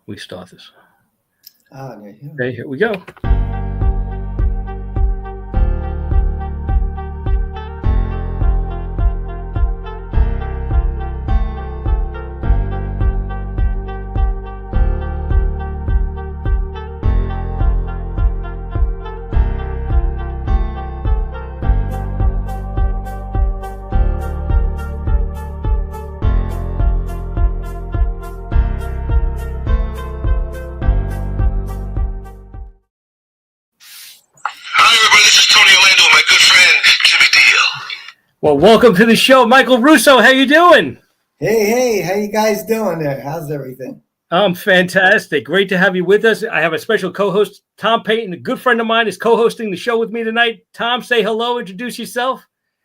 We start this. There you go. Okay, here we go. Well, welcome to the show, Michael Russo. How you doing? Hey, how you guys doing there? How's everything? I'm fantastic. Great to have you with us. I have a special co-host, Tom Payton, a good friend of mine, is co-hosting the show with me tonight. Tom, say hello. Introduce yourself.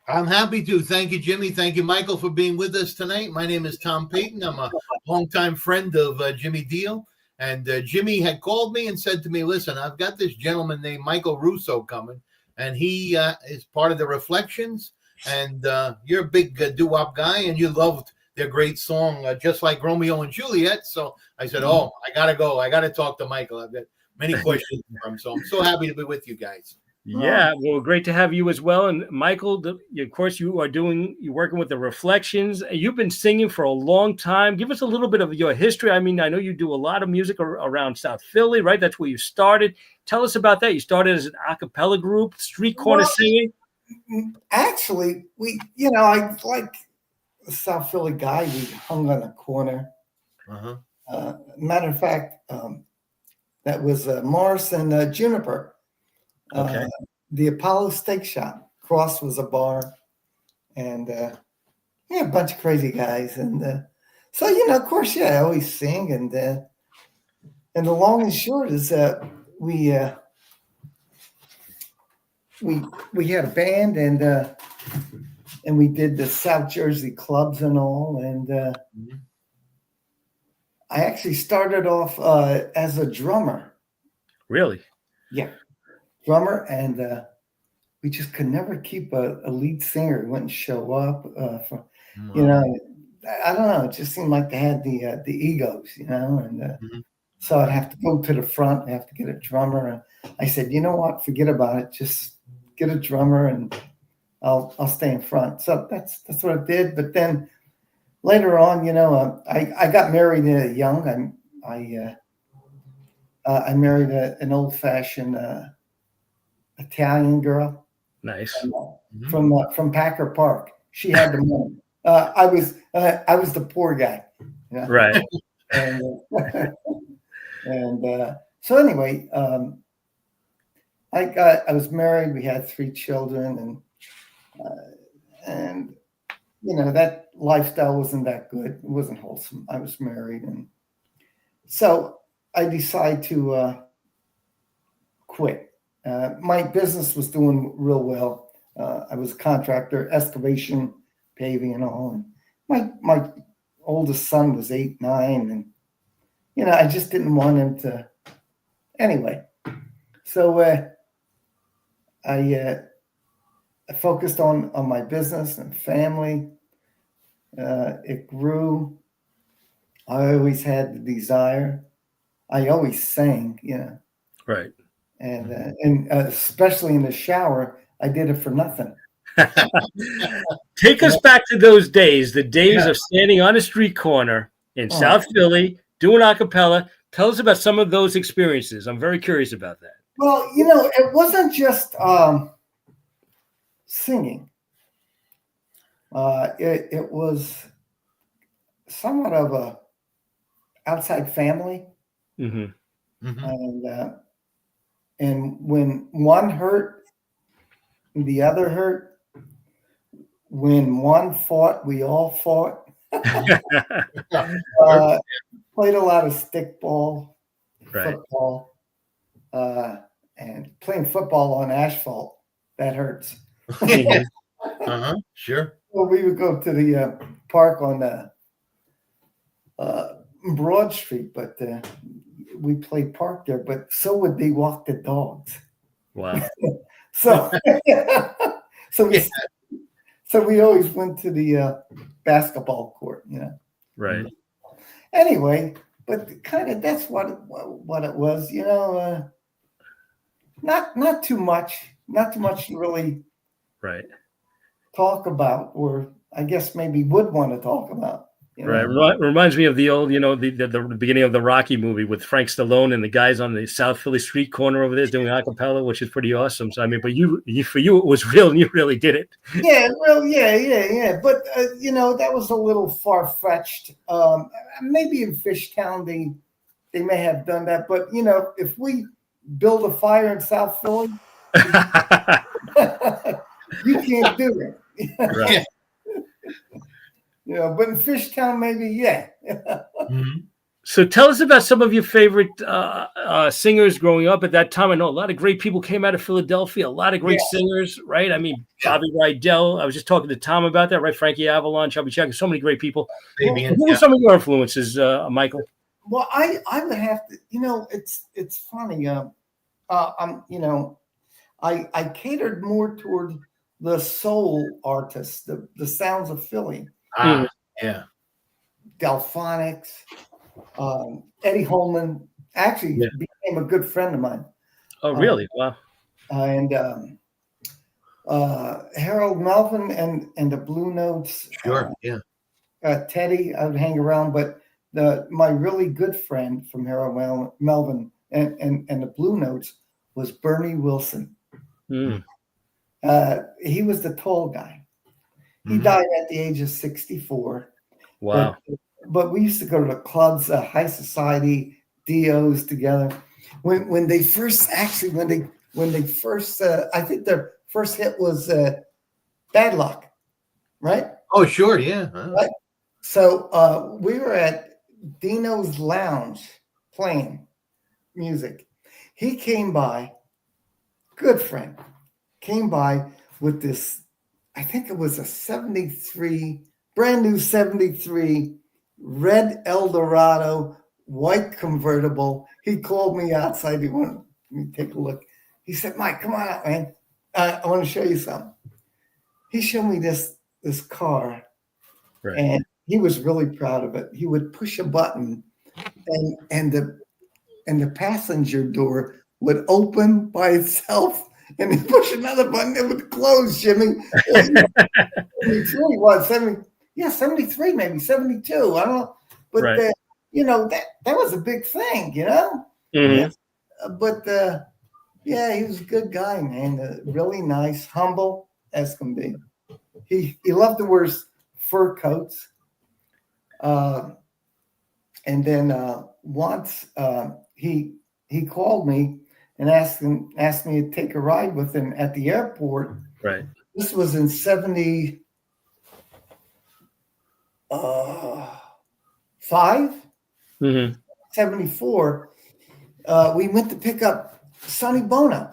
I'm happy to. Thank you, Jimmy. Thank you, Michael, for being with us tonight. My name is Tom Payton. I'm a longtime friend of Jimmy Deal. And Jimmy had called me and said to me, listen, I've got this gentleman named Michael Russo coming, and he is part of the Reflections. And you're a big doo-wop guy, and you loved their great song, Just Like Romeo and Juliet. So I said, I got to go. I got to talk to Michael. I've got many questions for him. So I'm so happy to be with you guys. Yeah, well, great to have you as well. And Michael, of course, you're working with the Reflections. You've been singing for a long time. Give us a little bit of your history. I mean, I know you do a lot of music around South Philly, right? That's where you started. Tell us about that. You started as an a cappella group, street corner singing. Actually, I like a South Philly guy. We hung on a corner. Matter of fact, that was Morris and Juniper. Okay. The Apollo Steak Shop. Cross was a bar. And a bunch of crazy guys. And so, of course, I always sing. And the long and short is we had a band and we did the South Jersey clubs and all. And I actually started off as a drummer. Really? Yeah. Drummer, and we just could never keep a lead singer. He wouldn't show up. I don't know. It just seemed like they had the egos, and so I'd have to go to the front and have to get a drummer. And I said, you know what? Forget about it. Just get a drummer, and I'll stay in front. So that's what I did. But then later on, I got married young. I married an old-fashioned Italian girl. Nice. From Packer Park. She had the money. I was the poor guy. Right. and so anyway, I was married. We had 3 children, and that lifestyle wasn't that good. It wasn't wholesome. I was married, and so I decided to quit. My business was doing real well. I was a contractor, excavation, paving, and all. And my oldest son was 8, 9, and I just didn't want him to. Anyway, so I focused on my business and family. It grew. I always had the desire. I always sang, Right. And especially in the shower, I did it for nothing. Take us back to those days, the days of standing on a street corner in South Philly, doing a cappella. Tell us about some of those experiences. I'm very curious about that. Well, it wasn't just singing. It was somewhat of a outside family. And when one hurt, the other hurt. When one fought, we all fought. Played a lot of stickball, football, and playing football on asphalt. That hurts. Sure. Well, we would go to the park on Broad Street, but we played park there. But so would they walk the dogs. Wow. So we always went to the basketball court, Right. Anyway, but kind of that's what it was, you know. Not too much, to really Right. talk about, or I guess maybe would want to talk about. You Right. know? Reminds me of the old, the beginning of the Rocky movie with Frank Stallone and the guys on the South Philly street corner over there doing a cappella, which is pretty awesome. So, I mean, but for you, it was real and you really did it. Yeah, well, yeah. But, you know, that was a little far fetched. Maybe in Fishtown, they may have done that. But, you know, if we build a fire in South Philly, you can't do it. Right. You know, but in Fishtown, maybe, yeah. So tell us about some of your favorite singers growing up at that time. I know a lot of great people came out of Philadelphia, a lot of great singers, right? I mean, Bobby Rydell. I was just talking to Tom about that, right? Frankie Avalon, Chubby Checker, so many great people. Who were some of your influences, Michael? Well, I would have to, you know, it's funny. You know, I catered more toward the soul artists, the sounds of Philly. Yeah. Delphonics, Eddie Holman actually became a good friend of mine. Oh, really? Wow. And Harold Melvin and the Blue Notes. Sure. Teddy, I would hang around, but my really good friend from Harold Melvin and the Blue Notes was Bernie Wilson. Mm. He was the tall guy. He died at the age of 64. Wow. But we used to go to the clubs, high society, DOs together. When they first, I think their first hit was Bad Luck, right? Oh, sure, yeah. Right. So we were at Dino's Lounge playing music. He came by, good friend, came by with this, I think it was a 73, brand new 73 red Eldorado, white convertible. He called me outside. He wanted me to take a look. He said, Mike, come on out, man. I want to show you something. He showed me this car, Right. and he was really proud of it. He would push a button, and the passenger door would open by itself, and he push another button, it would close, Jimmy. 73 was 70, 73, maybe 72. I don't know. But Right. you know, that was a big thing, you know? Mhm. But he was a good guy, man. Really nice, humble as can be. He loved to wear fur coats. And then once he called me and asked me to take a ride with him at the airport. Right. This was in 75. Mm-hmm. 74. We went to pick up Sonny Bono.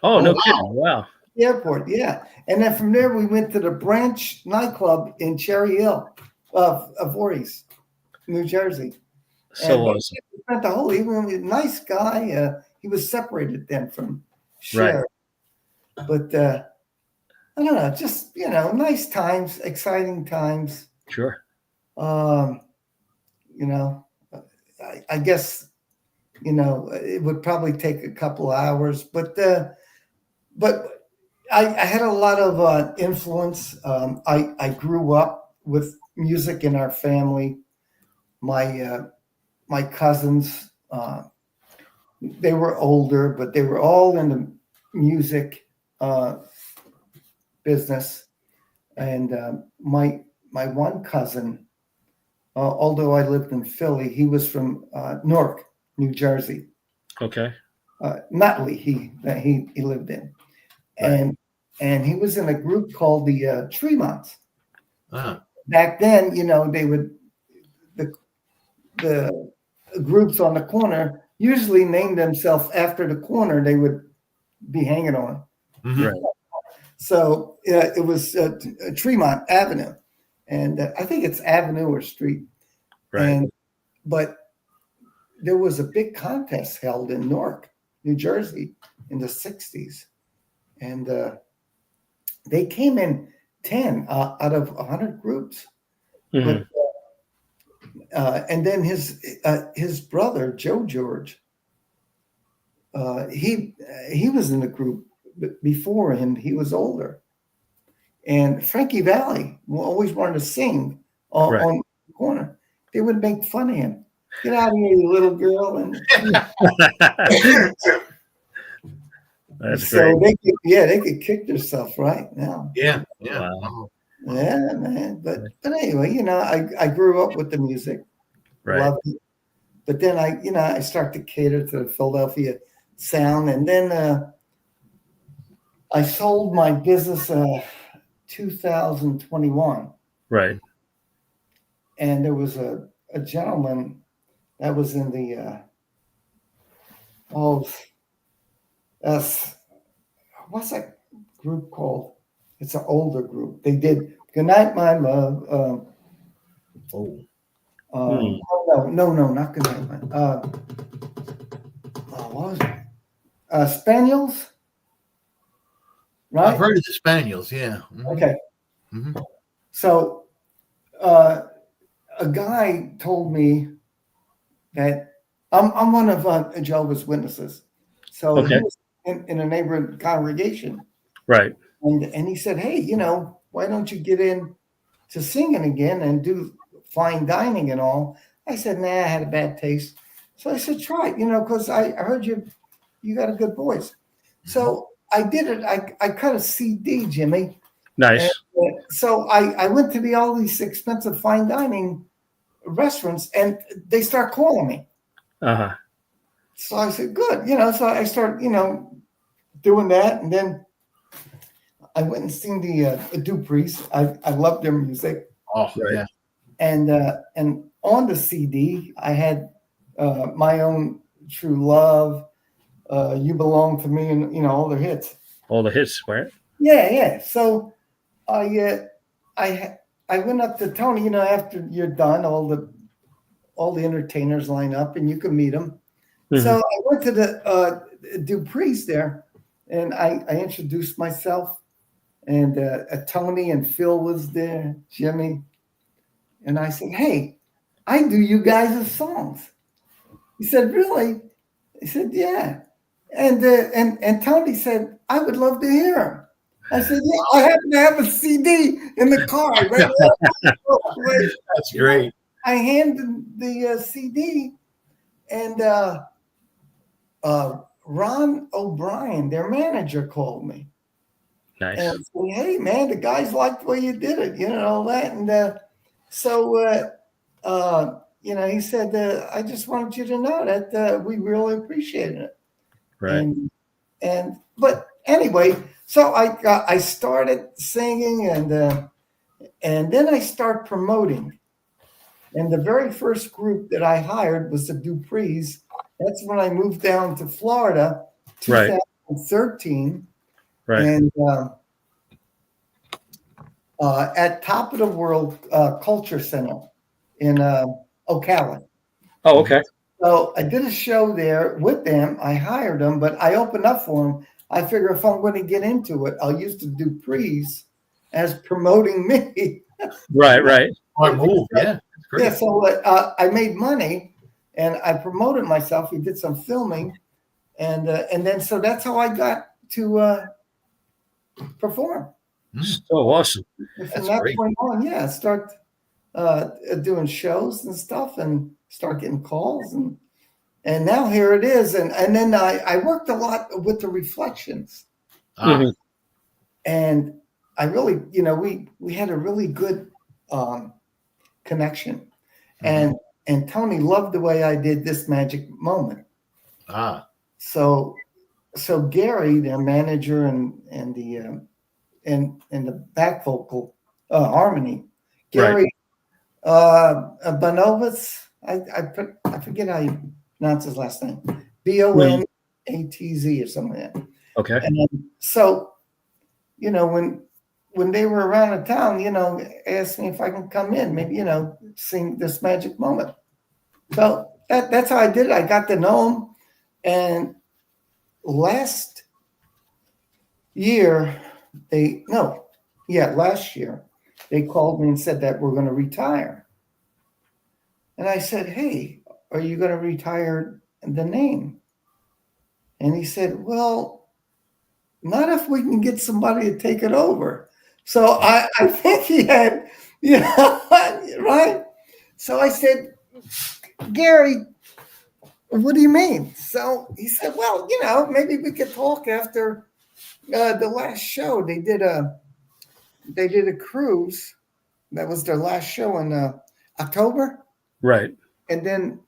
Oh, no wow. kidding. Wow. The airport, yeah. And then from there, we went to the Branch nightclub in Cherry Hill of Voorhees, New Jersey. So and awesome. He spent the whole evening. He was a nice guy. He was separated then from Cher. Right. But I don't know, just, you know, nice times, exciting times. Sure. You know, I guess, you know, it would probably take a couple of hours, but I had a lot of influence. I grew up with music in our family. My cousins, they were older, but they were all in the music business. And my one cousin, although I lived in Philly, he was from Newark, New Jersey. Okay. Nutley, he lived in. Right. And he was in a group called the Tremonts. Ah. Back then, you know, they would the groups on the corner usually named themselves after the corner they would be hanging on. Mhm. Right. So it was Tremont Avenue, and I think it's Avenue or Street. Right. But there was a big contest held in Newark, New Jersey, in the '60s, and they came in 10 out of 100 groups. Mhm. But and then his brother Joe George, he was in the group before him. He was older, and Frankie Valli always wanted to sing on the corner. They would make fun of him. Get out of here, you little girl! And That's so great. they could kick themselves right now. Yeah. Wow. Yeah, man. But anyway, I grew up with the music, Right. loved it. But then I start to cater to the Philadelphia sound, and then I sold my business 2021, Right. and there was a gentleman that was in the what's that group called? It's an older group. They did "Goodnight, My Love." No, not "Goodnight, My." What was it? Spaniels, right? I've heard of the Spaniels. Yeah. Okay. Mhm. So a guy told me that I'm one of Jehovah's Witnesses. So Okay. he was in a neighborhood congregation, Right. and he said, "Hey, why don't you get in to singing again and do fine dining and all?" I said, "Nah, I had a bad taste." So I said, "Try it, because I heard you got a good voice." So I did it. I cut a CD, Jimmy. Nice. And so I went to all these expensive fine dining restaurants, and they start calling me. Uh-huh. So I said, good. So I started, doing that. And then I went and seen the Duprees. I love their music. Oh, Right. yeah. And on the CD, I had My Own True Love, You Belong to Me, and, all their hits. All the hits, right? Yeah. So I went up to Tony, after you're done, all the entertainers line up and you can meet them. Mhm. So I went to the Duprees there, and I introduced myself, and Tony and Phil was there, Jimmy, and I said, "Hey, I do you guys' songs." He said, "Really?" I said, "Yeah." And Tony said, "I would love to hear him." I said, "Yeah, I happen to have a CD in the car." Right? That's great. I handed the CD, and Ron O'Brien, their manager, called me Nice. and said, "Hey, man, the guys liked the way you did it, all that." And he said, "I just wanted you to know that we really appreciated it." Right. But anyway, so I started singing, and then I start promoting. And the very first group that I hired was the Duprees. That's when I moved down to Florida, Right. 2013. Right. And at Top of the World Culture Center in Ocala. Oh, okay. So I did a show there with them. I hired them, but I opened up for them. I figure if I'm going to get into it, I'll use the Duprees as promoting me. Right. Smart move. Yeah. That's great. Yeah, so I made money, and I promoted myself. We did some filming, and then so that's how I got to perform. So awesome. And from That's that great. point on, I start doing shows and stuff, and start getting calls, and now here it is. And then I worked a lot with the Reflections, Mhm. and I really, we had a really good connection, and Tony loved the way I did This Magic Moment. So Gary, their manager, and the back vocal harmony, Gary Bonovitz. I forget how you pronounce his last name. Bonatz or something like that. Okay. And so, when they were around the town, asked me if I can come in, maybe, sing This Magic Moment. So that's how I did it. I got to know him. And last year, last year, they called me and said that we're going to retire. And I said, hey, are you going to retire the name? And he said, well, not if we can get somebody to take it over. So I think he had, right? So I said, Gary, what do you mean? So he said, well, maybe we could talk after the last show. They did a cruise. That was their last show in October. Right. And then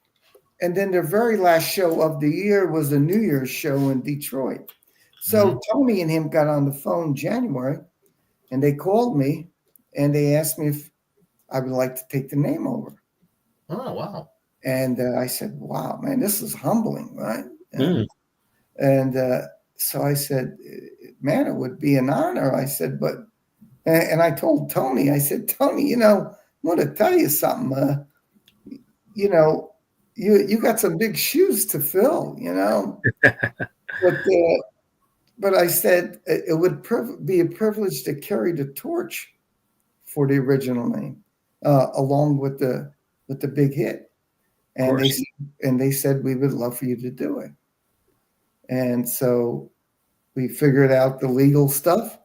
their very last show of the year was a New Year's show in Detroit. So Tony and him got on the phone January, and they called me, and they asked me if I would like to take the name over. Oh, wow. And I said, wow, man, this is humbling, right? And so I said, man, it would be an honor. I said, and I told Tony, I said, Tony, I want to tell you something. You got some big shoes to fill, But I said it would be a privilege to carry the torch for the original name, along with the big hit. And they said we would love for you to do it. And so we figured out the legal stuff.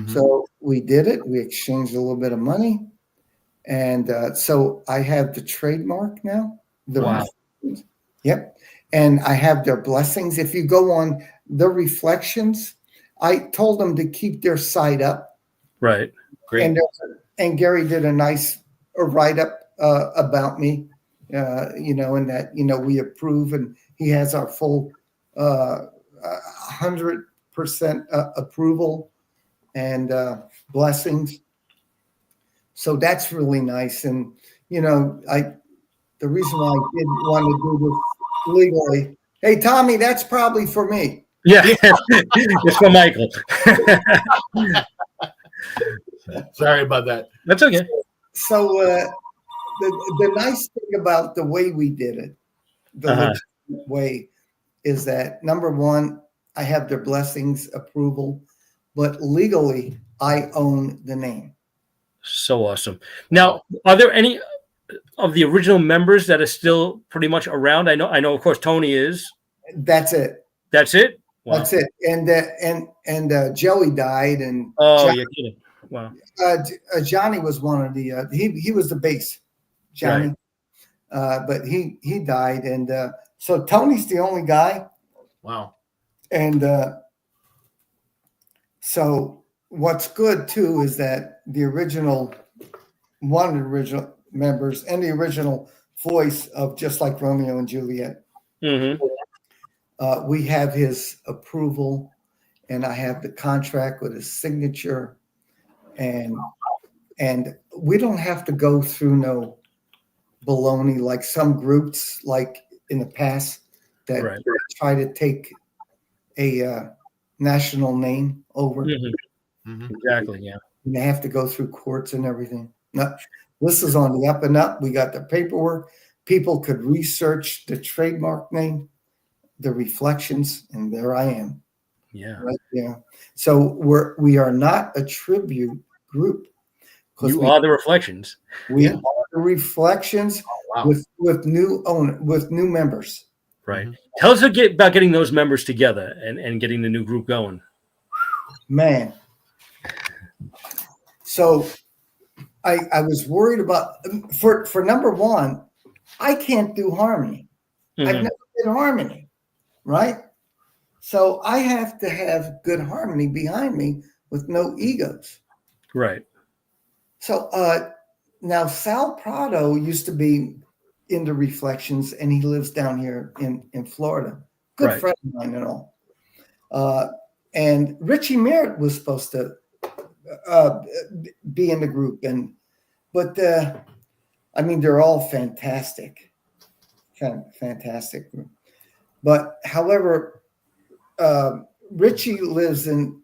So we did it. We exchanged a little bit of money. And so I have the trademark now. Wow. Yep. And I have their blessings. If you go on the Reflections, I told them to keep their site up. Right. Great. And Gary did a nice write-up about me, and that, we approve, and he has our full 100% approval and blessings. So that's really nice. And, the reason why I did want to do this legally. Hey, Tommy, that's probably for me. Yeah, it's for Michael. Sorry about that. That's okay. So the nice thing about the way we did it, the legitimate way, is that number one, I have their blessings, approval, but legally I own the name. So awesome. Now, are there any of the original members that are still pretty much around? I know, of course, Tony is. That's it. That's it. Wow. That's it. And Joey died, and you're kidding. Wow. Johnny was one of the he was the bass, Johnny, right. But he died, and so Tony's the only guy. Wow. And so what's good too is that one of the original members and the original voice of Just Like Romeo and Juliet. We have his approval, and I have the contract with his signature, and we don't have to go through no baloney like some groups like in the past that try to take a national name over. Exactly. Yeah. And they have to go through courts and everything. No, this is on the up and up. We got the paperwork. People could research the trademark name, the Reflections, and there I am. Yeah. Right there. So we are not a tribute group. You are the Reflections. We are the Reflections with new members. Right. Tell us about getting those members together and getting the new group going. Man. So I was worried about for number one, I can't do harmony. I've never did harmony, right? So I have to have good harmony behind me with no egos. Right. So now Sal Prado used to be in the Reflections, and he lives down here in Florida. Good friend of mine and all. And Richie Merritt was supposed to be in the group, but I mean, they're all fantastic, fantastic. But however, Richie lives in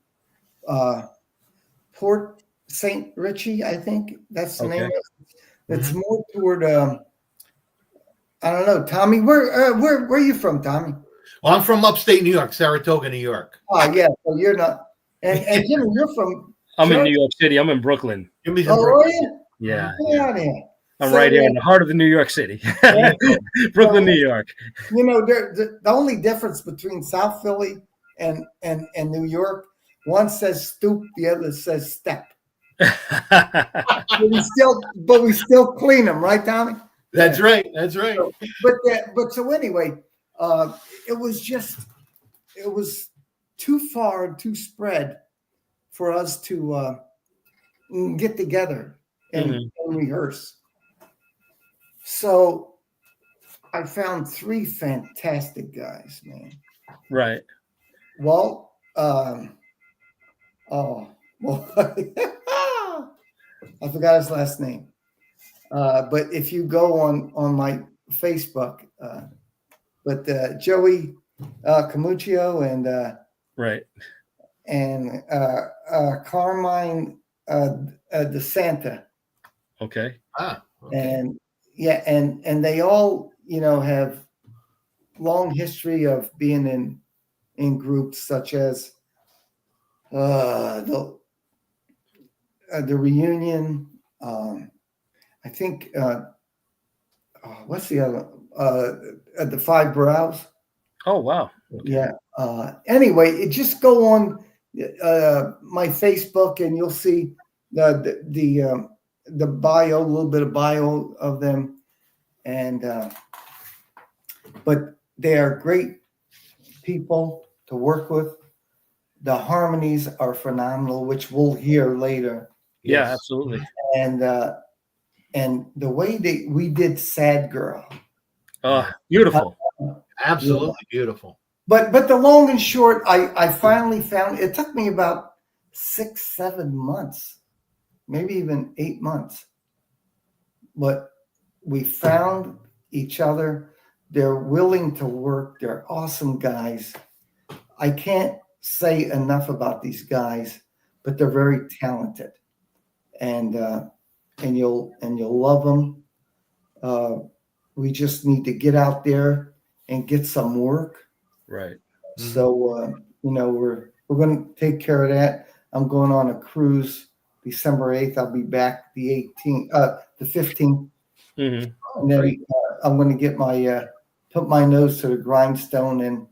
Port St. Richie, I think that's the name of it. It's more toward I don't know, Tommy. Where are you from, Tommy? Well, I'm from upstate New York, Saratoga, New York. Oh yeah, so you're not. And Jimmy, you're from. I'm in New York City. I'm in Brooklyn. Jimmy's in Brooklyn. Brooklyn. Are you? Yeah. Get out of here. I'm So, right here in the heart of the New York City, yeah, Brooklyn, so, New York. you know, the only difference between South Philly and New York, one says stoop, the other says step. But we still clean them, right, Tommy? That's Yeah. right. That's right. So, but so anyway, it was too far and too spread for us to get together Mhm. and rehearse. So I found three fantastic guys, man. Right. Walt, oh, well, I forgot his last name. But if you go on my Facebook, but Joey Camuccio Right. and Carmine DeSanta, Okay. Ah, okay. and yeah, and they all have long history of being in groups such as the reunion. I think what's the other? The Five Brows. Oh, wow. Okay. Yeah. Anyway, it just go on my Facebook and you'll see the bio, a little bit of bio of them, and but they are great people to work with. The harmonies are phenomenal, which we'll hear later, Yeah, Yes. absolutely. and the way we did "Sad Girl." Oh, beautiful. Absolutely beautiful. But the long and short, I finally found it took me about 6, 7 months, maybe even 8 months. But we found each other. They're willing to work. They're awesome guys. I can't say enough about these guys, but they're very talented, and you'll love them. We just need to get out there and get some work. Right. So we're going to take care of that. I'm going on a cruise December 8th. I'll be back the 15th, Hmm. and then I'm going to get my put my nose to the grindstone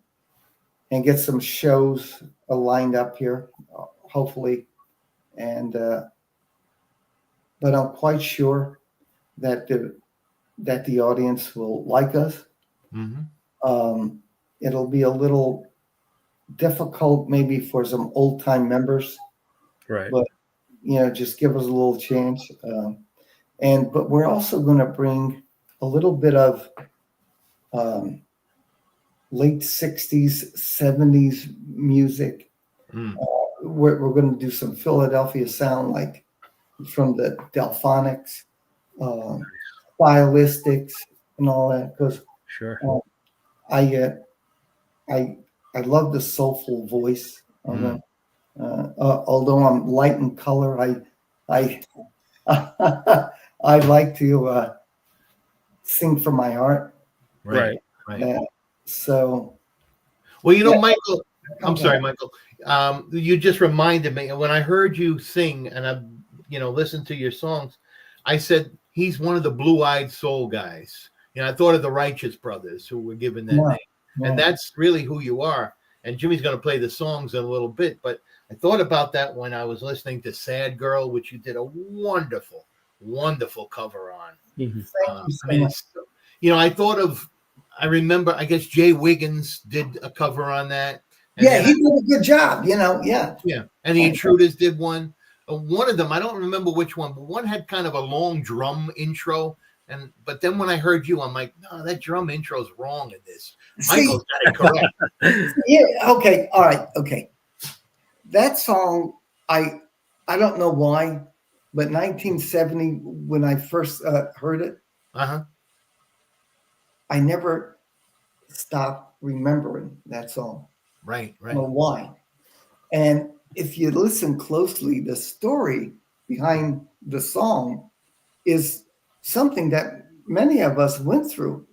and get some shows lined up here, hopefully, and but I'm quite sure that the audience will like us. Mm-hmm. It'll be a little difficult maybe for some old time members, Right. but just give us a little chance. But we're also going to bring a little bit of late 60s, 70s music. Mm. We're going to do some Philadelphia sound, like from the Delphonics, Stylistics, and all that, because Sure. I love the soulful voice of them. Although I'm light in color, I I like to sing from my heart. Right. Right. So, Well, Yeah. Michael, I'm sorry, Michael. You just reminded me when I heard you sing and I, listened to your songs, I said he's one of the blue-eyed soul guys. I thought of the Righteous Brothers who were given that Yeah. name, and that's really who you are. And Jimmy's going to play the songs in a little bit, but I thought about that when I was listening to "Sad Girl," which you did a wonderful, wonderful cover on. Mhm. thank you so I mean, much. I remember, I guess Jay Wiggins did a cover on that. And Yeah, then he did a good job. Yeah. yeah. And the Intruders did one. One of them, I don't remember which one, but one had kind of a long drum intro. But then when I heard you, I'm like, no, that drum intro's wrong in this. See, Michael's got it correct. yeah. Okay. All right. Okay. That song, I don't know why, but 1970 when I first heard it, Uh-huh. I never stopped remembering that song. Right, I don't know right. why. And if you listen closely, the story behind the song is something that many of us went through.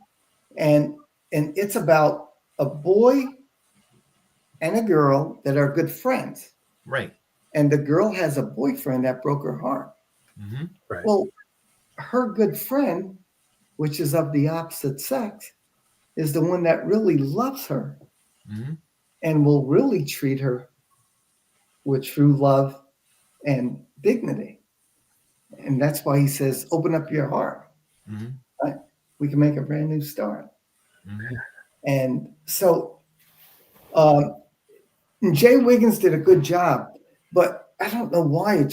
And it's about a boy and a girl that are good friends. Right. And the girl has a boyfriend that broke her heart. Mm-hmm. Right. Well, her good friend, which is of the opposite sex, is the one that really loves her Mhm. and will really treat her with true love and dignity. And that's why he says, open up your heart. Mhm. Right? We can make a brand new start. Mhm. And so Jay Wiggins did a good job, but I don't know why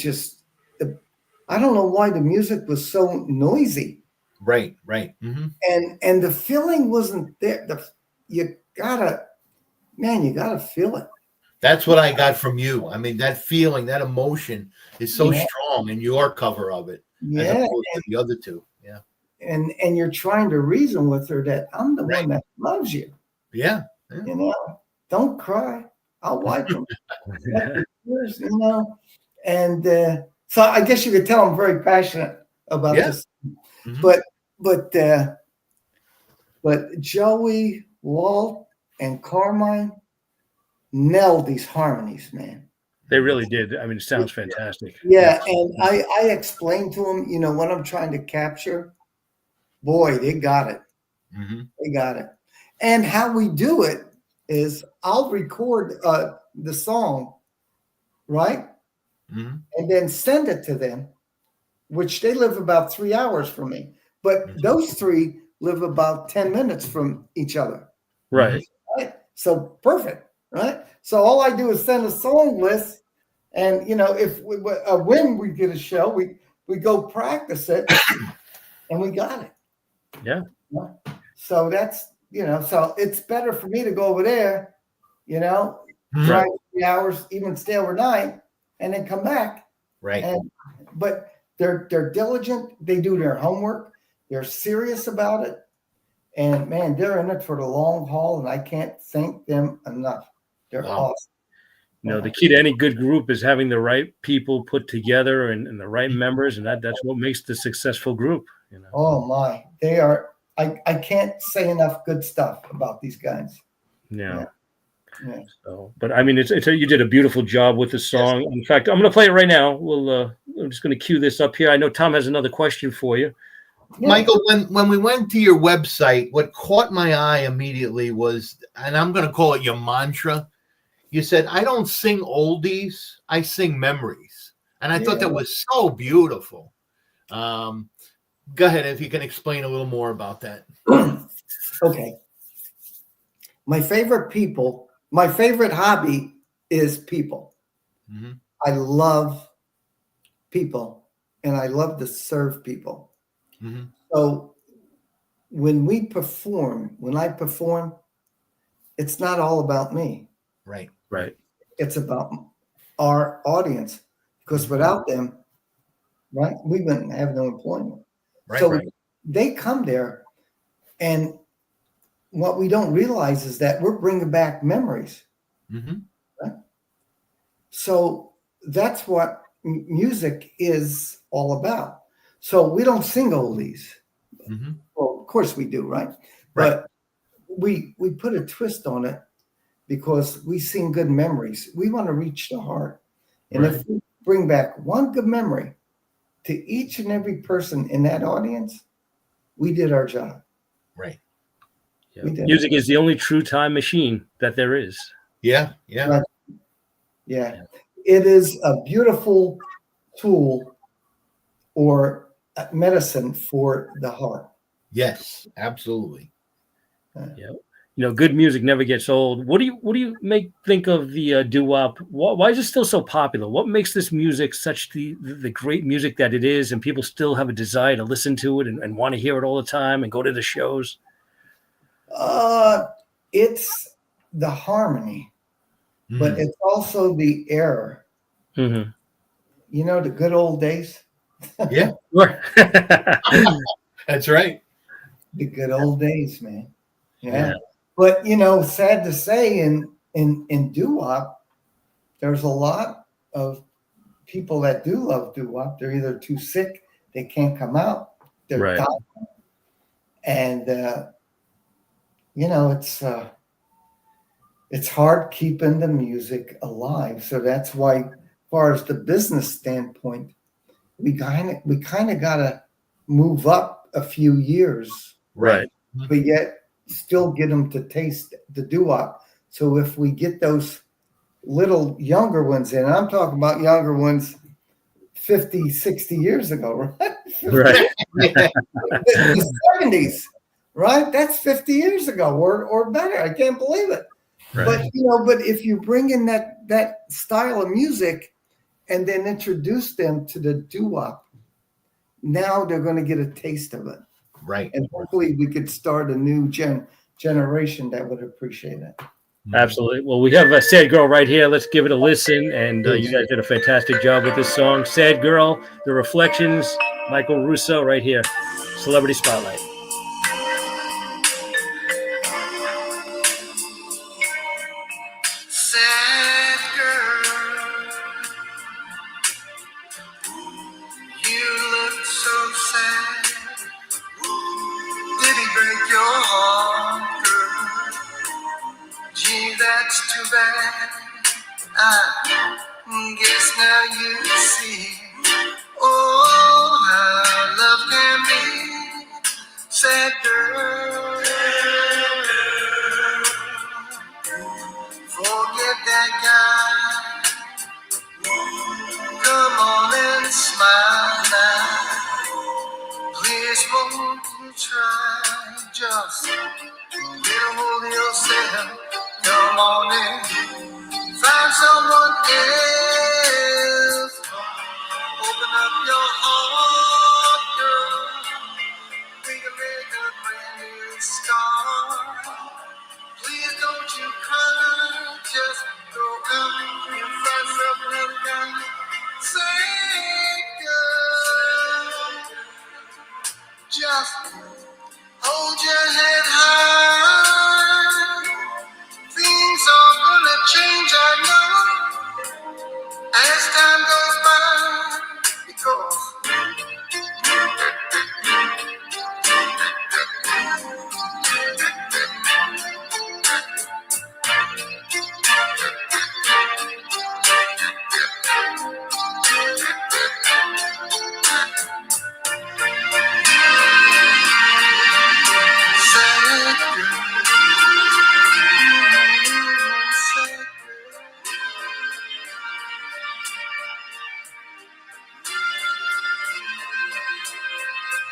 I don't know why the music was so noisy. Right. Right. Mhm. And the feeling wasn't there. You gotta, man, you gotta feel it. That's what I got from you. I mean, that feeling, that emotion is so Yeah. strong in your cover of it, as Yeah. opposed to the other two. Yeah. And you're trying to reason with her that I'm the Right. one that loves you. Yeah. You know, don't cry. I'll wipe them. Tears, And so I guess you could tell I'm very passionate about Yeah. this. Mhm. But Joey, Walt, and Carmine nailed these harmonies, man. They really did. I mean, it sounds fantastic. Yeah, and I explained to them, what I'm trying to capture. Boy, they got it. Mhm. They got it. And how we do it is I'll record the song, right? Mhm. And then send it to them, which they live about 3 hours from me. But Mhm. those three live about 10 minutes from each other. Right. Right? So perfect, right? So all I do is send a song list, and if when we get a show, we go practice it, and we got it. Yeah. So that's so it's better for me to go over there, Mhm. drive 3 hours, even stay overnight, and then come back. Right. But they're diligent. They do their homework. They're serious about it. And man, they're in it for the long haul, and I can't thank them enough. They're Wow. awesome. The key to any good group is having the right people put together and the right members, and that's what makes the successful group. Oh my, they are. I can't say enough good stuff about these guys. Yeah. Yeah. So, but I mean, you did a beautiful job with the song. In fact, I'm going to play it right now. I'm just going to cue this up here. I know Tom has another question for you. Yeah. Michael, when we went to your website, what caught my eye immediately was, and I'm going to call it your mantra. You said, I don't sing oldies, I sing memories. And I thought that was so beautiful. Go ahead, if you can explain a little more about that. Okay. My favorite hobby is people. Mm-hmm. I love people, and I love to serve people. Mm-hmm. So when I perform, it's not all about me. Right. Right. It's about our audience, because without them, right, we wouldn't have no employment. Right. So Right. they come there, and what we don't realize is that we're bringing back memories. Mm-hmm. Right? So that's what music is all about. So we don't sing oldies. Mm-hmm. Well, of course we do, right? Right. But we put a twist on it because we sing good memories. We want to reach the heart. And Right. if we bring back one good memory to each and every person in that audience, we did our job. Right. Yeah. Music is the only true time machine that there is. Yeah. Yeah. Right. Yeah. It is a beautiful tool or medicine for the heart. Yes, absolutely. Yeah. Good music never gets old. What do you think of the doo-wop? Why is it still so popular? What makes this music such the great music that it is, and people still have a desire to listen to it and want to hear it all the time and go to the shows? It's the harmony, but Mm-hmm. it's also the error. Mm-hmm. The good old days. Yeah. That's right. The good old days, man. Yeah. But sad to say, in doo-wop, there's a lot of people that do love doo-wop. They're either too sick, they can't come out, they're Right. dying. And it's hard keeping the music alive. So that's why, as far as the business standpoint, we kind of gotta move up a few years, Right. but yet still get them to taste the doo-wop. So if we get those little younger ones in, I'm talking about younger ones 50, 60 years ago, right? Right. The 70s, right? That's 50 years ago or better. I can't believe it. Right. But but if you bring in that style of music and then introduce them to the doo-wop, now they're going to get a taste of it. Right. And hopefully we could start a new generation that would appreciate it. Absolutely. Well, we have a Sad Girl right here. Let's give it a listen. And you guys did a fantastic job with this song. Sad Girl, The Reflections, Michael Russo right here. Celebrity Spotlight. Sad girl, you look so sad. Did he break your heart, girl? Gee, that's too bad. I guess now you see, oh, how love can be. Sad girl, forget that guy. Come on and smile now. Please won't you try? Just get a hold of yourself. Come on in. Find someone else. Open up your heart, girl. We can make a brand new start. Please don't you cry. Just go out and find something else. Say, girl, just hold your head high. Things are gonna change, I know, as time goes by, because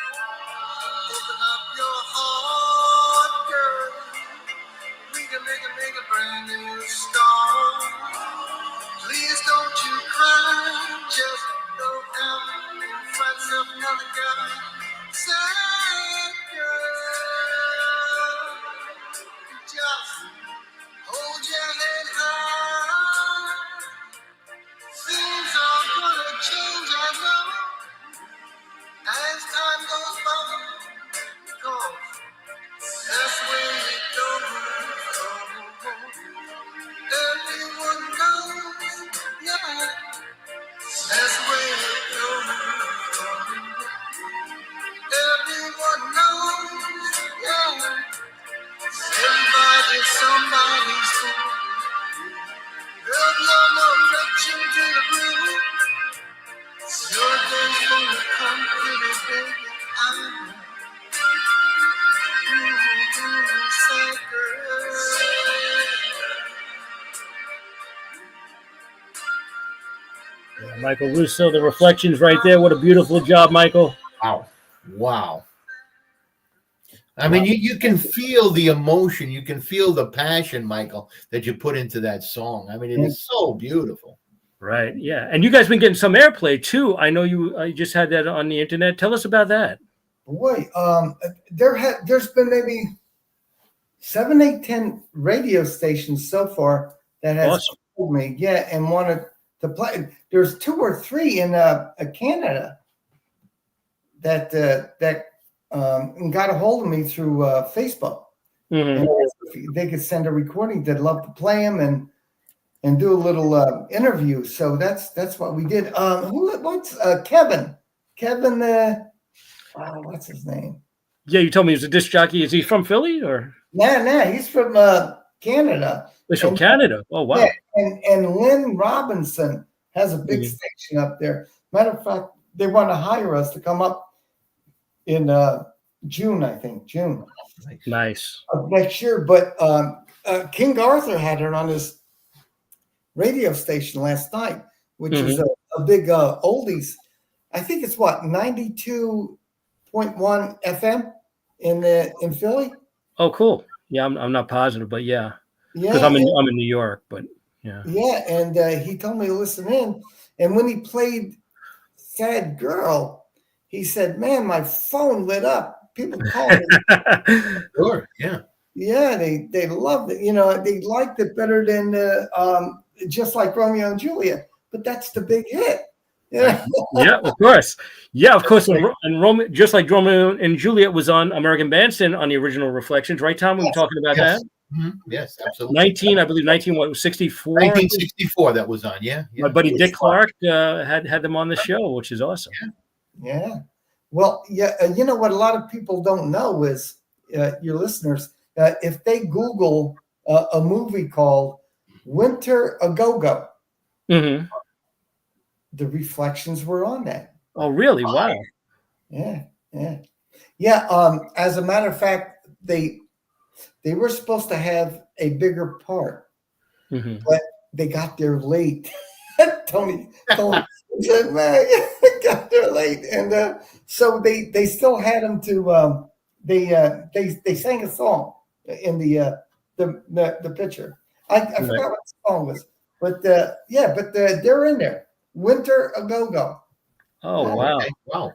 open up your heart, girl. We can make a brand new start. Please don't you cry. Just go out and find yourself another guy. Sad girl, just hold your head high. Things are gonna change, I know, as time goes by. Because that's the way it goes. Everyone knows, yeah. That's the way it goes. Everyone knows, yeah. Everybody's somebody's fool. Girl, you're no affection to the blue. Your day's gonna come pretty, baby. I know. Sad girl. Michael Russo, The Reflections right there. What a beautiful job, Michael. Wow. I mean, you can feel the emotion, you can feel the passion, Michael, that you put into that song. I mean, it is so beautiful. Right. Yeah. And you guys been getting some airplay too. I know you just had that on the internet. Tell us about that. Boy, there's been maybe 7, 8, 10 radio stations so far that has Awesome. called me, yeah, and wanted to play. There's 2 or 3 in Canada that got a hold of me through Facebook. Mhm. And if they could send a recording. They'd love to play them and do a little interview. So that's what we did. What's Kevin? What's his name? Yeah, you told me he was a disc jockey. Is he from Philly or? Nah, he's from Canada. He's from And- Canada. Oh, wow. Yeah, and Lynn Robinson has a big Mhm. station up there. Matter of fact, they want to hire us to come up in June, I think, June Nice. of next year. But King Arthur had it on his radio station last night, which is a big oldies. I think it's what 92.1 FM in Philly. Oh, cool. Yeah, I'm not positive, but yeah, Yeah, because I'm in New York, but yeah. yeah, and he told me to listen in. And when he played "Sad Girl," he said, "Man, my phone lit up. People called me." Sure. Yeah. Yeah, they loved it. You know, they liked it better than just like Romeo and Juliet. But that's the big hit. Yeah. Yeah, of course. Yeah, of course. And Romeo, just like Romeo and Juliet was on American Bandstand on the original Reflections, right, Tom? We were talking about Yes. that. Yes, absolutely. 19, I believe 1964. 1964 that was on. Yeah. My buddy Dick Clark had them on the show, which is awesome. Yeah. Well, yeah. You know what a lot of people don't know is your listeners, if they Google a movie called Winter a Go-Go, Mm-hmm. the Reflections were on that. Oh, really? Wow. Yeah. Yeah. As a matter of fact, they were supposed to have a bigger part, but they got there late. Tony said, "Man, they got there late," and so they still had them to. They sang a song in the picture. I forgot what the song was, but they're in there. Winter a Go-Go. Oh, wow. Okay. Wow.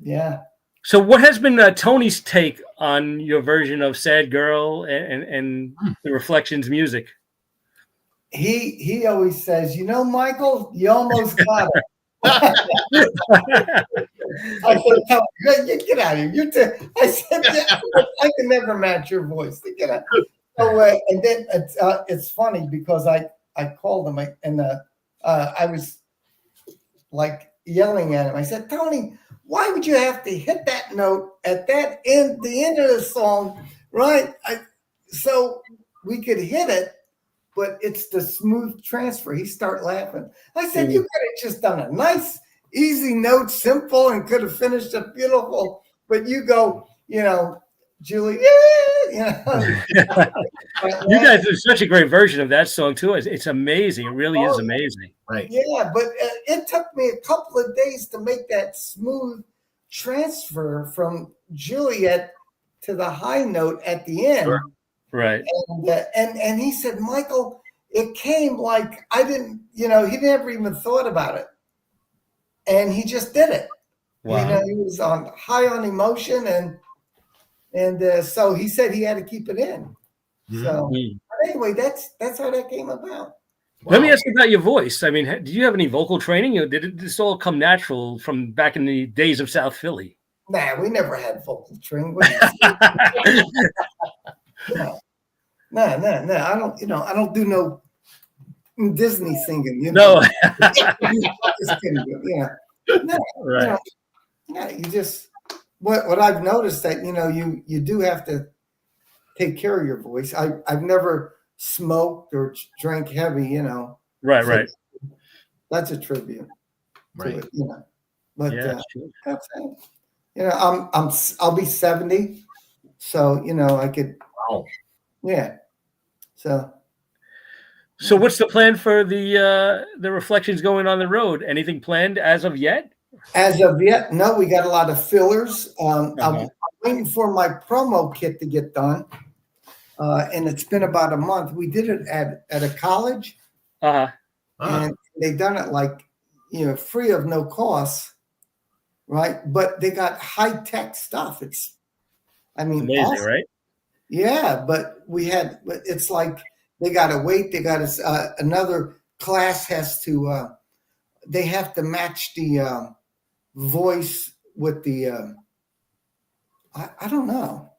Yeah. So what has been Tony's take on your version of Sad Girl and the Reflections music? He always says, "You know, Michael, you almost got it." I said, "Get out of here." I said, "I can never match your voice." Get out. So, and then it's funny because I called him and I was like yelling at him. I said, "Tony, why would you have to hit that note at the end of the song, right? So we could hit it, but it's the smooth transfer." He started laughing. I said, "You could have just done a nice, easy note, simple, and could have finished it beautiful. But you go, you know, Julie, yeah, you know." You guys do such a great version of that song too. It's amazing. It really is amazing. Right. Yeah, but it took me a couple of days to make that smooth transfer from Juliet to the high note at the end. Sure. Right. And he said, "Michael, it came like I didn't, you know, he never even thought about it. And he just did it." Wow. You know, he was high on emotion and so he said he had to keep it in. So but anyway, that's how that came about. Wow. Let me ask you about your voice. I mean, did you have any vocal training, or did this all come natural from back in the days of South Philly? Nah, we never had vocal training. No. I don't. You know, I don't do no Disney singing. You know, No. yeah. No, Right. yeah. You just what I've noticed that you do have to take care of your voice. I've never smoked or drank heavy. You know. Right. So Right. That's a tribute. Right. To it, you know. But Yeah. Sure. that's it. You know, I'll be 70, so I could. Wow. Yeah. So what's the plan for the Reflections going on the road? Anything planned as of yet? As of yet, no. We got a lot of fillers. I'm waiting for my promo kit to get done, and it's been about a month. We did it at a college, and they done it like free of no cost, right? But they got high tech stuff. It's Amazing, awesome. right? Yeah, but it's like they got to wait. They got to another class has to. They have to match the voice with the. I don't know.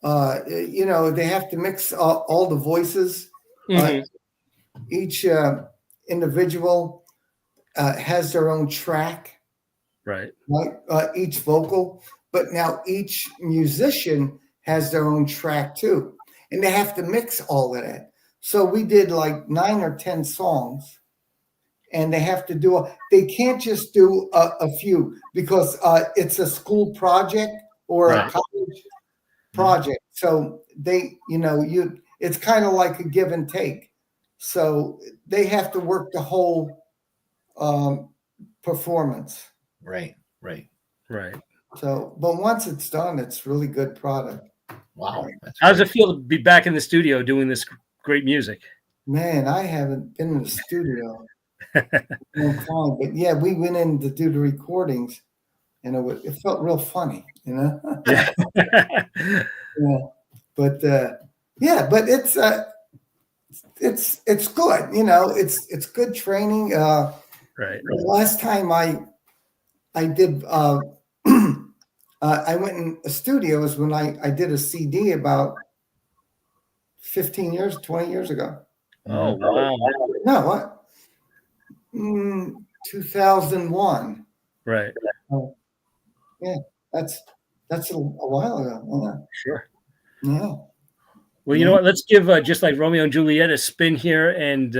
They have to mix all the voices. Each individual has their own track. Right. Right. Each vocal, but now each musician has their own track too, and they have to mix all of that. So we did like 9 or 10 songs, and they have to they can't just do a few because it's a school project. or a Right. college project. So they, it's kind of like a give and take. So they have to work the whole performance. Right. Right. Right. So, but once it's done, it's really good product. Wow. That's How does it great. feel to be back in the studio doing this great music? Man, I haven't been in the studio in a long time, but yeah, we went in to do the recordings, and it felt real funny, Yeah. Yeah, but but it's good, it's good training. Right. The last time I did I went in a studio was when I did a CD about 15 years, 20 years ago. Oh, wow. No, what? 2001. Right. Oh, yeah, that's a while ago. Sure. Yeah. Well, you know what? Let's give Just Like Romeo and Juliet a spin here. And,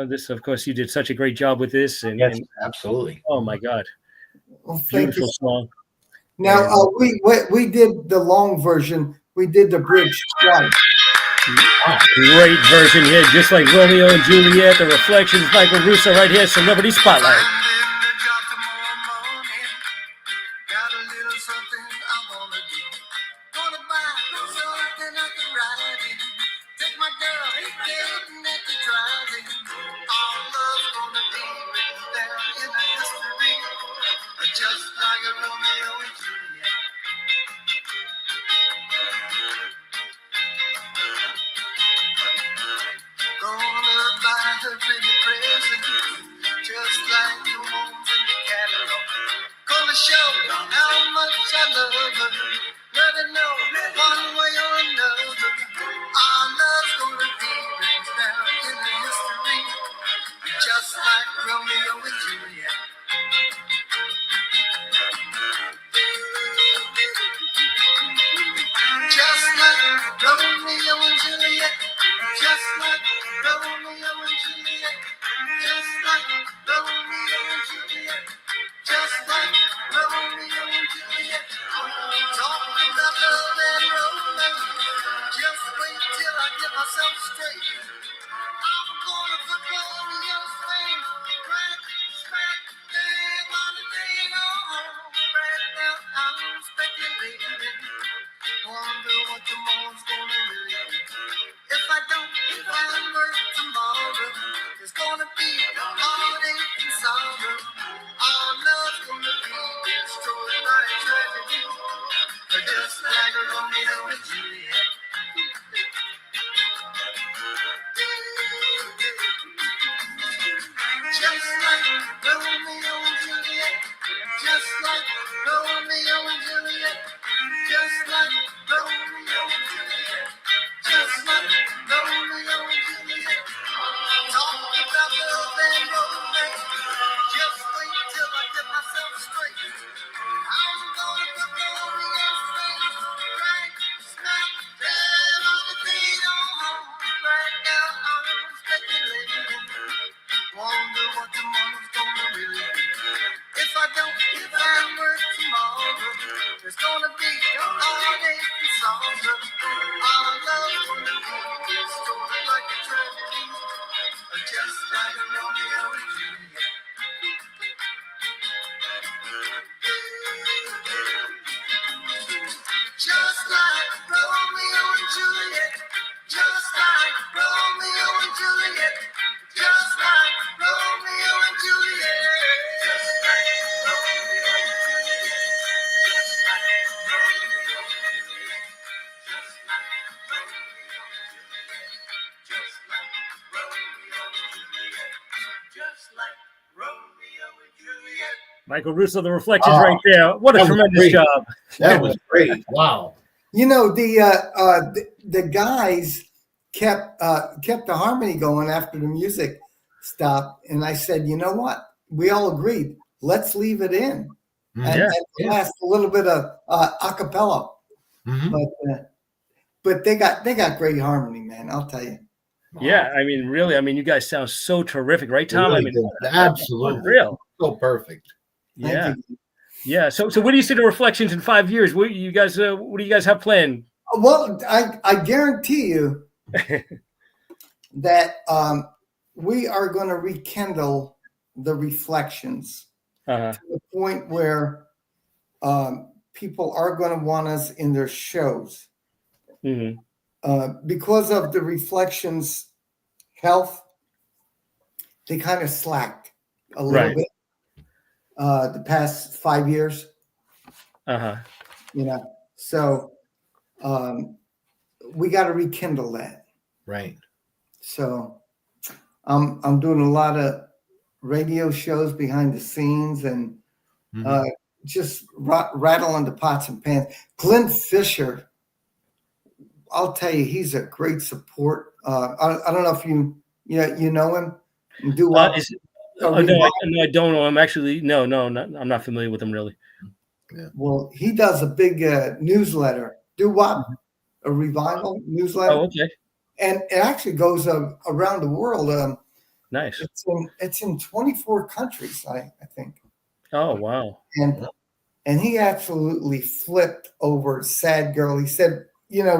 this, of course, you did such a great job with this. And, Yes, absolutely. oh, my God. Well, thank Beautiful you. song. Now we did the long version. We did the bridge twice. Great version here. Just Like Romeo and Juliet, The Reflections, Michael Russo right here, Celebrity Spotlight. Got a little something I wanna do. Gonna buy something I can ride in. Take my girl dating at the drive-in. All love's gonna be written down in the history, just like a Romeo and Juliet. Gonna buy her pretty present, just like the ones in the catalog. Gonna show how much I love her. Let her know one way or another. Our love's gonna be written down in the history, just like Romeo and Juliet. Just like Romeo and Juliet. Just like Romeo and Juliet. Just like Romeo and Juliet. Just like Romeo and Juliet. Talking about love and romance. Just wait till I get myself straight. I'm gonna put Romeo's fame right smack there on the day home. Right now I'm speculating. Wonder what tomorrow's gonna really be. If I don't find work tomorrow, there's gonna be heartache and sorrow. Our love's gonna be destroyed by tragedy, just like Romeo and Juliet. Just like Romeo and Juliet. Just like Romeo and Juliet. Just like Romeo and Juliet. Just like Romeo and Juliet. Talk about love and romance. Just wait till I get myself straight. I'm gonna put Romeo's face right smack dead on the beat home. Right now I'm speculating. Wonder what tomorrow's gonna really be. If I don't find work tomorrow, there's gonna be heartache and sorrow. Our love's gonna be destroyed like a tragedy, just like a Romeo and Juliet. Just like Romeo and Juliet. Just like Romeo and Juliet. Just like Romeo and Juliet. Just like Romeo and Juliet. Just like Romeo and Juliet. Just like Romeo and Juliet. Just like Romeo and Juliet. Just like Romeo and Juliet. Michael Russo, The Reflections right there. What a That was tremendous great. job. That was great. Wow. The guys kept the harmony going after the music stopped, and I said, you know what? We all agreed. Let's leave it in and last a little bit of a cappella. Mm-hmm. But they got great harmony, man. I'll tell you. Yeah, I mean, really, you guys sound so terrific, right, Tom? Really good. Absolutely. Real. So perfect. Yeah. Thank you. Yeah. So where do you see the Reflections in 5 years? What you guys? What do you guys have planned? Well, I guarantee you that we are going to rekindle the Reflections Uh-huh. to the point where people are going to want us in their shows. Mm-hmm. Because of the Reflections health, they kind of slacked a little Right. bit the past 5 years, Uh-huh. So we got to rekindle that. Right. So I'm doing a lot of radio shows behind the scenes and just rattling the pots and pans. Clint Fisher, I'll tell you, he's a great support. I don't know if you know him. Do No, I don't know. I'm actually I'm not familiar with him really. Yeah. Well, he does a big newsletter, a revival newsletter. Oh, okay. And it actually goes around the world. Nice. It's in 24 countries, I think. Oh, wow. And he absolutely flipped over Sad Girl. He said,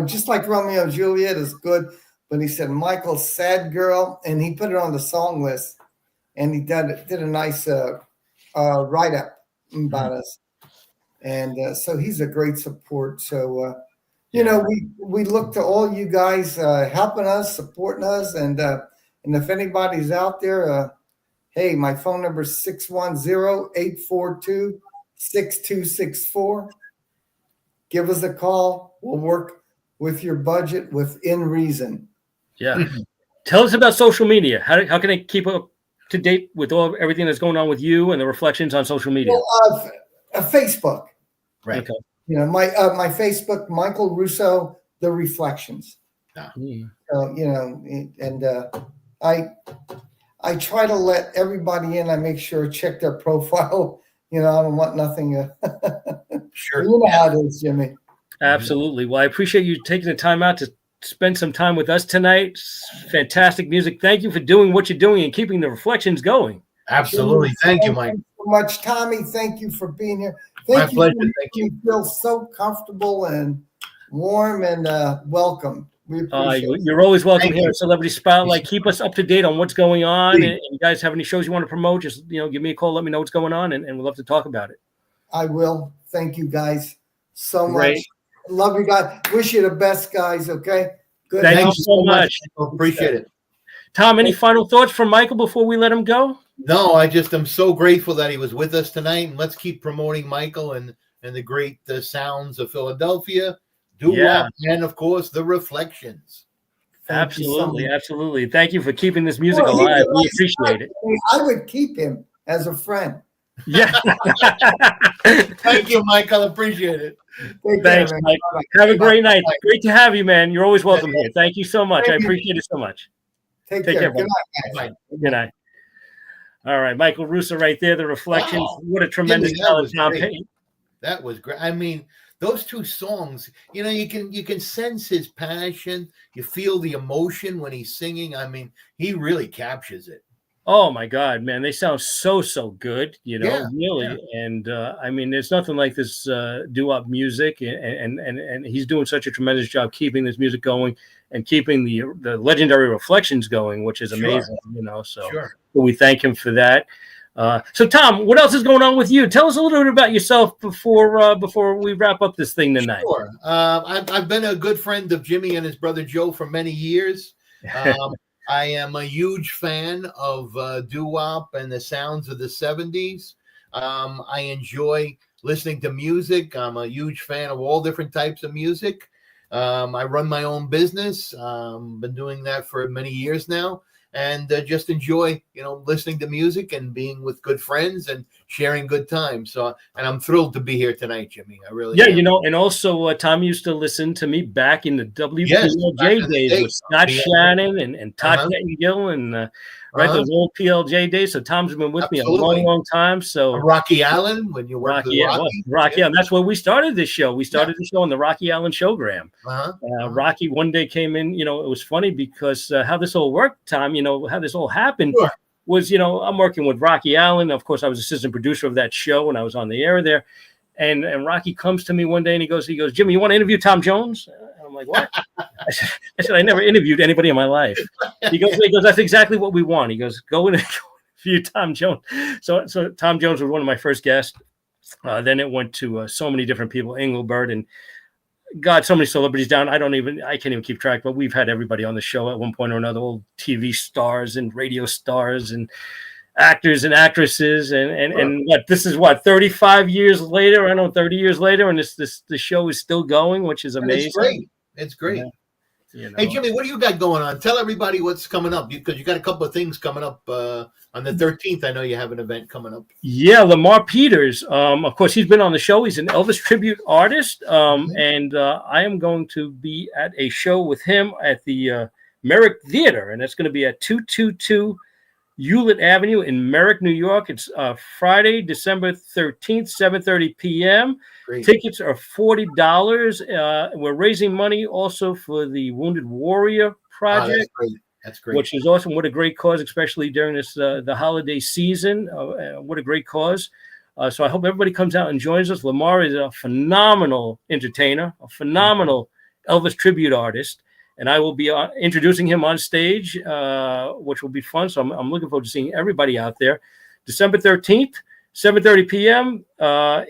just like Romeo and Juliet is good, but he said Michael's Sad Girl, and he put it on the song list, and he did a nice write-up about us. And so he's a great support. So, we look to all you guys helping us, supporting us. And if anybody's out there, hey, my phone number is 610-842-6264. Give us a call. We'll work with your budget within reason. Yeah. Tell us about social media. How can I keep up to date with everything that's going on with you and the Reflections on social media? Well, Facebook. Right. Okay. My Facebook, Michael Russo, The Reflections. Mm. So, and I try to let everybody in. I make sure check their profile. I don't want nothing. Sure. You know how it is, Jimmy. Absolutely. Well, I appreciate you taking the time out to spend some time with us tonight. Fantastic music. Thank you for doing what you're doing and keeping the Reflections going. Absolutely. Thank you, Mike. Thank you so much, Tommy. Thank you for being here. My pleasure. You. Thank you. You feel so comfortable and warm and welcome. We appreciate it. You're always welcome Thank here you. at Celebrity Spotlight. Keep us up to date on what's going on. And you guys have any shows you want to promote, just give me a call, let me know what's going on, and we'd love to talk about it. I will. Thank you guys so Great. much. Love you guys. Wish you the best, guys. Okay. Good. Thank you night. so much. Appreciate it. Tom, any final thoughts from Michael before we let him go? No, I'm so grateful that he was with us tonight, and let's keep promoting Michael and the great sounds of Philadelphia, doo-wop, and of course the Reflections. Absolutely. Thank you for keeping this music alive. We appreciate it. I would keep him as a friend. Yeah. Thank you, Michael. Appreciate it. Thanks, Mike. Have a great night. Great to have you, man. You're always welcome here. Thank you so much. I appreciate it so much. Take care. Good night, Bye. Good night. All right, Michael Russo right there, The Reflections. Wow. What a tremendous Jimmy, talent, Tom great. Payne. That was great. I mean, those two songs, you can sense his passion. You feel the emotion when he's singing. I mean, he really captures it. Oh my God, man, they sound so good, really. Yeah. And I mean, there's nothing like this doo-wop music, and he's doing such a tremendous job keeping this music going and keeping the legendary Reflections going, which is amazing, So we thank him for that. So Tom, what else is going on with you? Tell us a little bit about yourself before we wrap up this thing tonight. Sure. I've been a good friend of Jimmy and his brother Joe for many years. I am a huge fan of doo-wop and the sounds of the 70s. I enjoy listening to music. I'm a huge fan of all different types of music. I run my own business. Been doing that for many years now. And just enjoy, listening to music and being with good friends and sharing good times. So, and I'm thrilled to be here tonight, Jimmy. I really am. And also Tom used to listen to me back in the WPLJ days with Scott Shannon and Todd Pettengill and those old PLJ days. So Tom's been with me a long time. So Rocky Allen, when you worked with Rocky Allen. That's where we started this show. We started the show on the Rocky Allen Showgram. Rocky one day came in. It was funny because how this all worked, Tom. How this all happened. Sure. was, I'm working with Rocky Allen. Of course, I was assistant producer of that show when I was on the air there. And Rocky comes to me one day and he goes, Jimmy, you want to interview Tom Jones? I'm like, what? I said, I never interviewed anybody in my life. He goes, that's exactly what we want. He goes, go in and interview Tom Jones. So Tom Jones was one of my first guests. Then it went to so many different people, Engelbert and God, so many celebrities down. I can't even keep track, but we've had everybody on the show at one point or another, old TV stars and radio stars and actors and actresses. And what, this is 35 years later, 30 years later. And the show is still going, which is amazing. It's great. Yeah. Hey, Jimmy, what do you got going on? Tell everybody what's coming up, because you got a couple of things coming up on the 13th. I know you have an event coming up. Yeah, Lamar Peters. Of course, he's been on the show. He's an Elvis tribute artist. And I am going to be at a show with him at the Merrick Theater. And that's going to be at 222 Hewlett Avenue in Merrick, New York. It's Friday, December 13th, 7:30 p.m. Great. Tickets are $40. We're raising money also for the Wounded Warrior Project. That's great. Which is awesome. What a great cause, especially during this the holiday season. What a great cause. So I hope everybody comes out and joins us. Lamar is a phenomenal entertainer, a phenomenal Elvis tribute artist. And I will be introducing him on stage, which will be fun. So I'm looking forward to seeing everybody out there. December 13th, 7:30 p.m.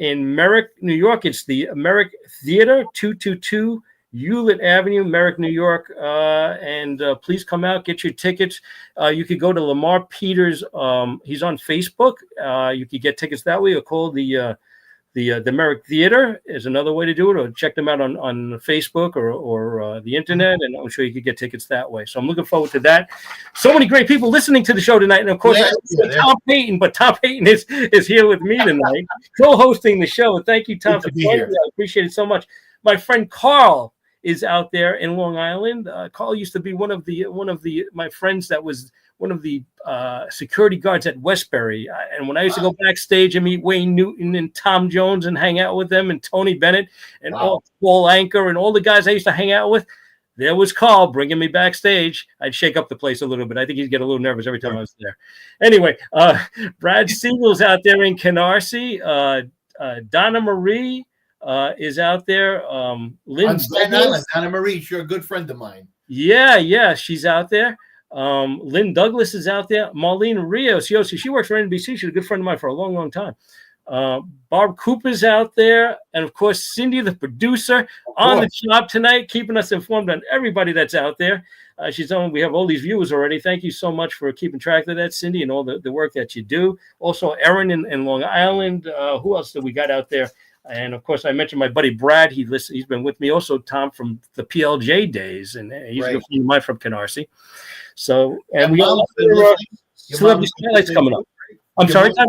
In Merrick, New York. It's the Merrick Theater, 222 Hewlett Avenue, Merrick, New York. And please come out, get your tickets. You could go to Lamar Peters. He's on Facebook. You could get tickets that way, or call the Merrick Theater is another way to do it, or check them out on Facebook or the internet, and I'm sure you could get tickets that way. So I'm looking forward to that. So many great people listening to the show tonight, and of course, Tom Payton, but Tom Payton is here with me tonight, co-hosting the show. Thank you, Tom, for joining me. I appreciate it so much. My friend Carl is out there in Long Island. Carl used to be one of my friends that was one of the security guards at Westbury. And when I used to go backstage and meet Wayne Newton and Tom Jones and hang out with them, and Tony Bennett and all Paul Anker and all the guys I used to hang out with, there was Carl bringing me backstage. I'd shake up the place a little bit. I think he'd get a little nervous every time I was there. Anyway, Brad Siegel's out there in Canarsie. Donna Marie is out there. Lynn on Staten Island. Donna Marie, you're a good friend of mine. Yeah, she's out there. Lynn Douglas is out there. Marlene Rios, she works for NBC. She's a good friend of mine for a long, long time. Barb Cooper's out there, and of course Cindy, the producer, on the job tonight, keeping us informed on everybody that's out there. We have all these viewers already. Thank you so much for keeping track of that, Cindy, and all the work that you do. Also, Erin in Long Island. Who else do we got out there? And of course, I mentioned my buddy Brad. He's been with me also, Tom, from the PLJ days, and he's a good friend of mine from Canarsie. So, and we got Celebrity Spotlight's coming up. I'm sorry, Tom?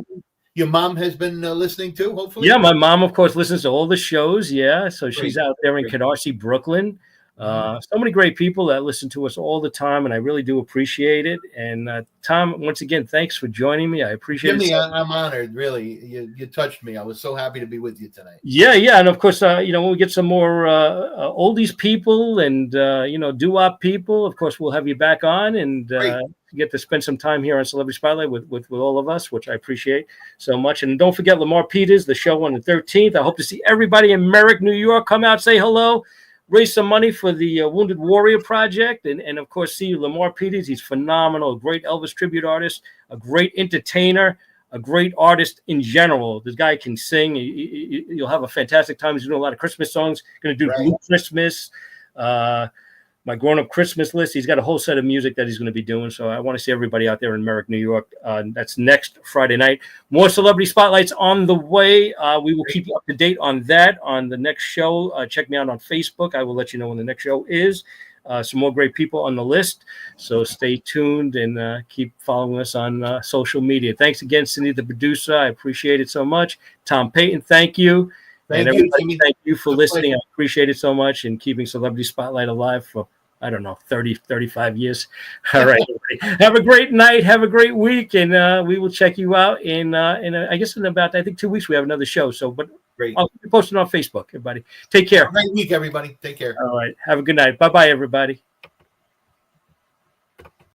Your mom has been listening too, hopefully? Yeah, my mom, of course, listens to all the shows. Yeah, so she's out there in Canarsie, Brooklyn. So many great people that listen to us all the time, and I really do appreciate it. And Tom, once again, thanks for joining me. I appreciate it. Jimmy, I'm honored. Really, you touched me. I was so happy to be with you tonight. Yeah, and of course, when we get some more oldies people and doo-wop people, of course, we'll have you back on and get to spend some time here on Celebrity Spotlight with all of us, which I appreciate so much. And don't forget Lamar Peters, the show on the 13th. I hope to see everybody in Merrick, New York. Come out, say hello. Raise some money for the Wounded Warrior Project, and of course, see Lamar Peters. He's phenomenal, a great Elvis tribute artist, a great entertainer, a great artist in general. This guy can sing. You'll have a fantastic time. He's doing a lot of Christmas songs. Going to do Blue Christmas, my grown-up Christmas list. He's got a whole set of music that he's going to be doing. So I want to see everybody out there in Merrick, New York. That's next Friday night. More Celebrity Spotlights on the way. We will keep you up to date on that on the next show. Check me out on Facebook. I will let you know when the next show is. Some more great people on the list. So stay tuned and keep following us on social media. Thanks again, Cindy, the producer. I appreciate it so much. Tom Payton, thank you. Thank you for listening. I appreciate it so much and keeping Celebrity Spotlight alive for, 30, 35 years. All right. Have a great night. Have a great week. And we will check you out in I guess in about, 2 weeks, we have another show. So, but great. I'll post it on Facebook, everybody. Take care. Have a great week, everybody. Take care. All right. Have a good night. Bye-bye, everybody.